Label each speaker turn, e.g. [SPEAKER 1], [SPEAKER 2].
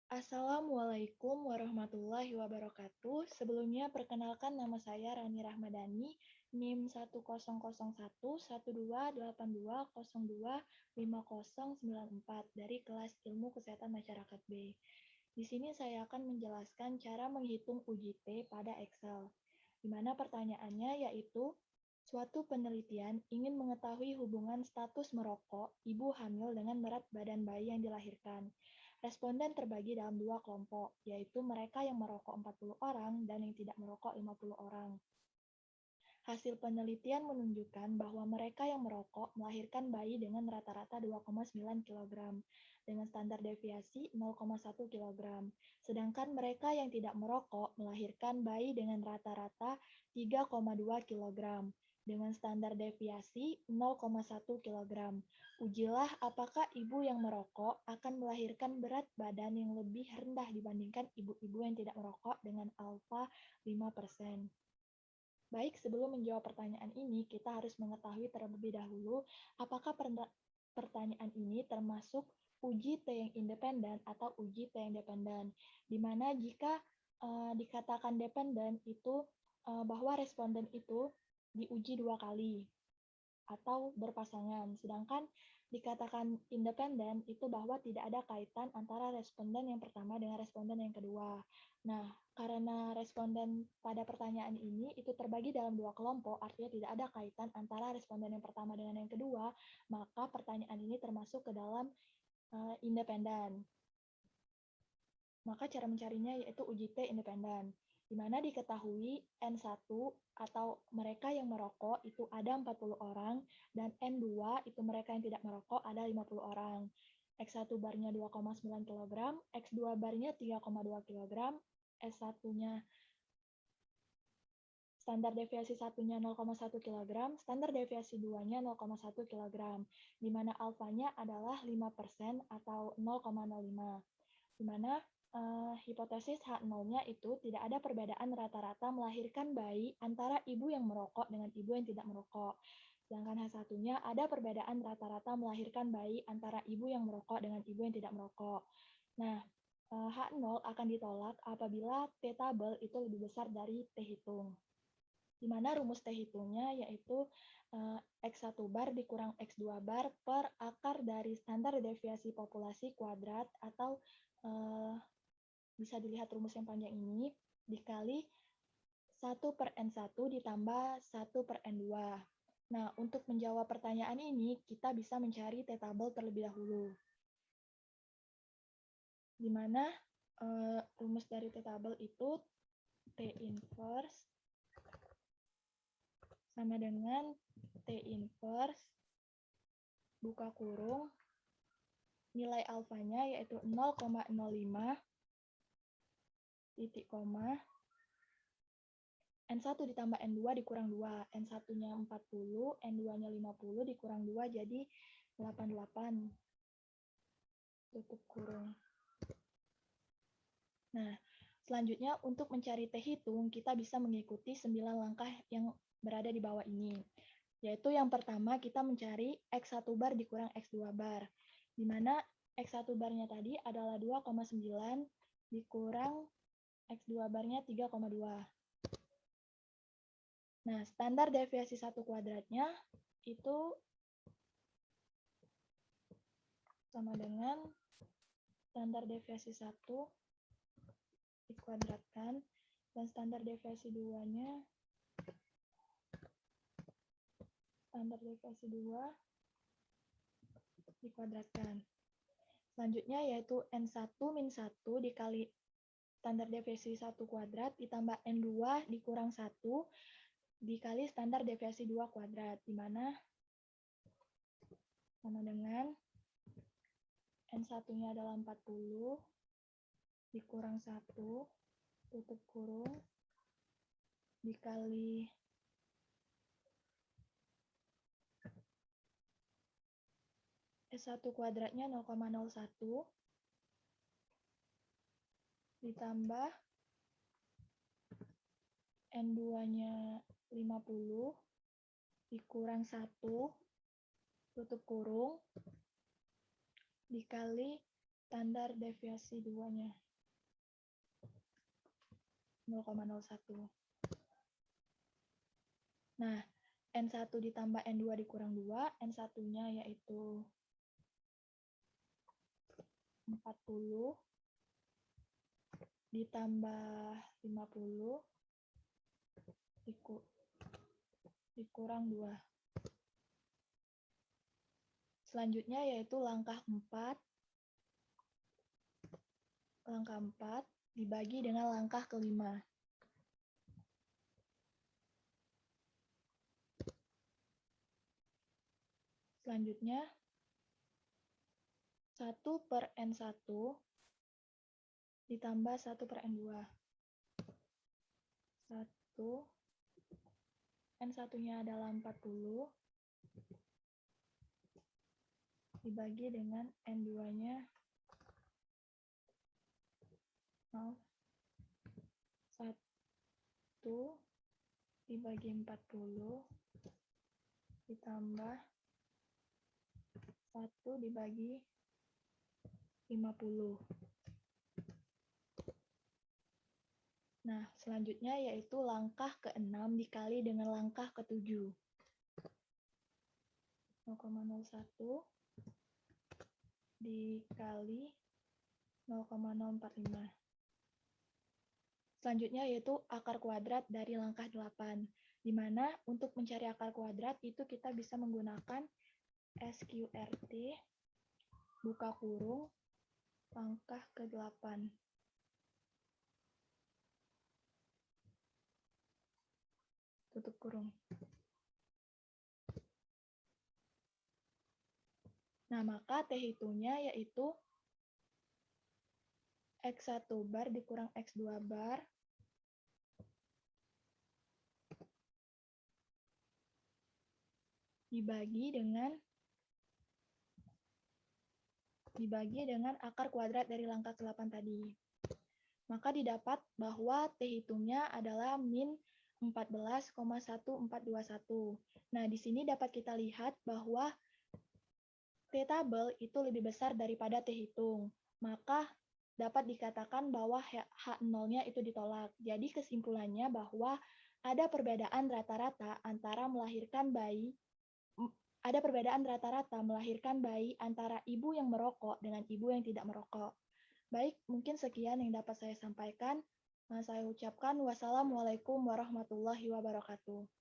[SPEAKER 1] Assalamualaikum warahmatullahi wabarakatuh. Sebelumnya perkenalkan nama saya Rani Rahmadani, NIM 100111282025094 dari kelas Ilmu Kesehatan Masyarakat B. Di sini saya akan menjelaskan cara menghitung uji T pada Excel, di mana pertanyaannya yaitu suatu penelitian ingin mengetahui hubungan status merokok ibu hamil dengan berat badan bayi yang dilahirkan. Responden terbagi dalam dua kelompok, yaitu mereka yang merokok 40 orang dan yang tidak merokok 50 orang. Hasil penelitian menunjukkan bahwa mereka yang merokok melahirkan bayi dengan rata-rata 2,9 kg dengan standar deviasi 0,1 kg. Sedangkan mereka yang tidak merokok melahirkan bayi dengan rata-rata 3,2 kg dengan standar deviasi 0,1 kg. Ujilah apakah ibu yang merokok akan melahirkan berat badan yang lebih rendah dibandingkan ibu-ibu yang tidak merokok dengan alfa 5%. Baik, sebelum menjawab pertanyaan ini, kita harus mengetahui terlebih dahulu apakah pertanyaan ini termasuk uji T yang independen atau uji T yang dependen. Di mana jika dikatakan dependen itu bahwa responden itu diuji dua kali atau berpasangan. Sedangkan dikatakan independen itu bahwa tidak ada kaitan antara responden yang pertama dengan responden yang kedua. Nah, karena responden pada pertanyaan ini itu terbagi dalam dua kelompok, artinya tidak ada kaitan antara responden yang pertama dengan yang kedua, maka pertanyaan ini termasuk ke dalam independen. Maka cara mencarinya yaitu uji T independen, di mana diketahui N1 atau mereka yang merokok itu ada 40 orang, dan N2 itu mereka yang tidak merokok ada 50 orang. X1 barnya 2,9 kg, X2 barnya 3,2 kg, S1-nya standar deviasi 1-nya 0,1 kg, standar deviasi 2-nya 0,1 kg, di mana alfanya adalah 5% atau 0,05, di mana hipotesis H0-nya itu tidak ada perbedaan rata-rata melahirkan bayi antara ibu yang merokok dengan ibu yang tidak merokok. Sedangkan H1-nya ada perbedaan rata-rata melahirkan bayi antara ibu yang merokok dengan ibu yang tidak merokok. Nah, H0 akan ditolak apabila T tabel itu lebih besar dari T hitung. Di mana rumus T hitungnya yaitu X1 bar dikurang X2 bar per akar dari standar deviasi populasi kuadrat atau bisa dilihat rumus yang panjang ini, dikali 1 per N1 ditambah 1 per N2. Nah, untuk menjawab pertanyaan ini, kita bisa mencari T tabel terlebih dahulu. Di mana rumus dari T tabel itu T inverse sama dengan T inverse buka kurung nilai alfanya yaitu 0,05 titik koma N1 ditambah N2 dikurang 2, N1-nya 40, N2-nya 50 dikurang 2 jadi 88 tutup kurung. Nah, selanjutnya untuk mencari T hitung kita bisa mengikuti 9 langkah yang berada di bawah ini. Yaitu yang pertama kita mencari X1 bar dikurang X2 bar, di mana X1 barnya tadi adalah 2,9 dikurang X2 barnya 3,2. Nah, standar deviasi 1 kuadratnya itu sama dengan standar deviasi 1 dikuadratkan, dan standar deviasi 2-nya standar deviasi 2 dikuadratkan. Selanjutnya yaitu N1 min 1 dikali standar deviasi 1 kuadrat ditambah N2 dikurang 1 dikali standar deviasi 2 kuadrat, di mana sama dengan N1-nya adalah 40 dikurang 1 tutup kurung dikali S1 kuadratnya 0,01 ditambah N2-nya 50 dikurang 1 tutup kurung dikali standar deviasi 2-nya. 0,01. Nah, N1 ditambah N2 dikurang 2, N1-nya yaitu 40 ditambah 50 dikurang 2. Selanjutnya yaitu langkah 4. Langkah 4 dibagi dengan langkah kelima. Selanjutnya 1/N1 ditambah 1/N2. 1, N1-nya adalah 40, dibagi dengan N2-nya 1 dibagi 40 ditambah 1 dibagi 50. Nah, selanjutnya yaitu langkah ke-6 dikali dengan langkah ke-7. 0,01 dikali 0,045. Selanjutnya yaitu akar kuadrat dari langkah 8, di mana untuk mencari akar kuadrat itu kita bisa menggunakan SQRT, buka kurung, langkah ke-8. Tutup kurung. Nah, maka T hitungnya yaitu X1 bar dikurang X2 bar dibagi dengan akar kuadrat dari langkah ke-8 tadi. Maka didapat bahwa T hitungnya adalah min 14,1421. Nah, di sini dapat kita lihat bahwa T tabel itu lebih besar daripada T hitung. Maka dapat dikatakan bahwa H0-nya itu ditolak. Jadi kesimpulannya bahwa ada perbedaan rata-rata melahirkan bayi antara ibu yang merokok dengan ibu yang tidak merokok. Baik, mungkin sekian yang dapat saya sampaikan. Saya ucapkan wassalamualaikum warahmatullahi wabarakatuh.